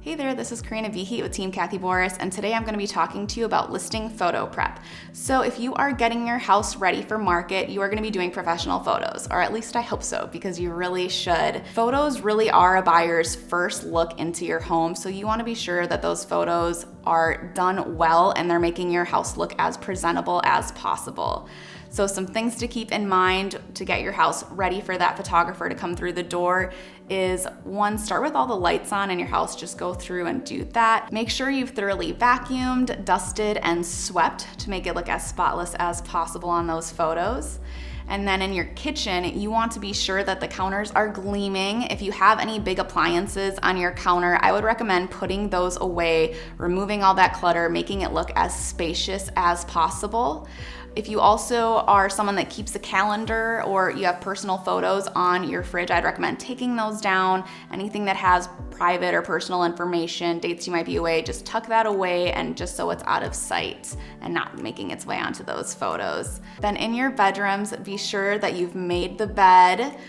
Hey there, this is Karina Vihi with Team Kathy Borys, and today I'm going to be talking to you about listing photo prep. So if you are getting your house ready for market, you are going to be doing professional photos, or at least I hope so, because you really should. Photos really are a buyer's first look into your home, so you want to be sure that those photos are done well and they're making your house look as presentable as possible. So some things to keep in mind to get your house ready for that photographer to come through the door is, one, start with all the lights on in your house. Just go through and do that. Make sure you've thoroughly vacuumed, dusted, and swept to make it look as spotless as possible on those photos. And then in your kitchen, you want to be sure that the counters are gleaming. If you have any big appliances on your counter, I would recommend putting those away, removing all that clutter, making it look as spacious as possible. If you also are someone that keeps a calendar or you have personal photos on your fridge, I'd recommend taking those down. Anything that has private or personal information, dates you might be away, just tuck that away, and just so it's out of sight and not making its way onto those photos. Then in your bedrooms, be sure that you've made the bed.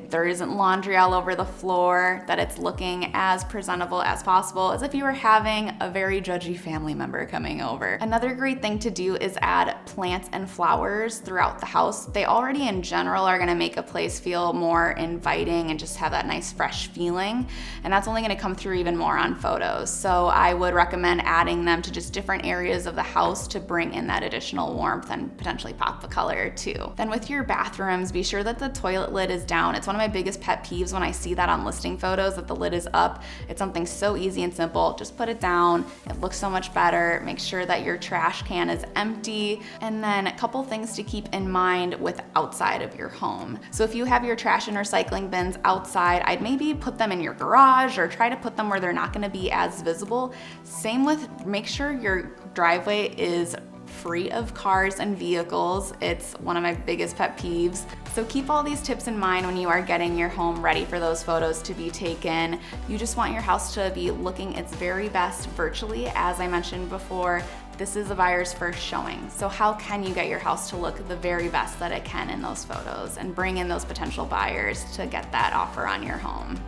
There isn't laundry all over the floor, that it's looking as presentable as possible, as if you were having a very judgy family member coming over. Another great thing to do is add plants and flowers throughout the house. They already in general are gonna make a place feel more inviting and just have that nice fresh feeling, and that's only gonna come through even more on photos. So I would recommend adding them to just different areas of the house to bring in that additional warmth and potentially pop the color too. Then with your bathrooms, be sure that the toilet lid is down. It's one of my biggest pet peeves when I see that on listing photos, that the lid is up. It's something so easy and simple. Just put it down. It looks so much better. Make sure that your trash can is empty. And then a couple things to keep in mind with outside of your home. So if you have your trash and recycling bins outside, I'd maybe put them in your garage or try to put them where they're not gonna be as visible. Same with, make sure your driveway is free of cars and vehicles. It's one of my biggest pet peeves. So keep all these tips in mind when you are getting your home ready for those photos to be taken. You just want your house to be looking its very best virtually. As I mentioned before, this is a buyer's first showing. So how can you get your house to look the very best that it can in those photos and bring in those potential buyers to get that offer on your home?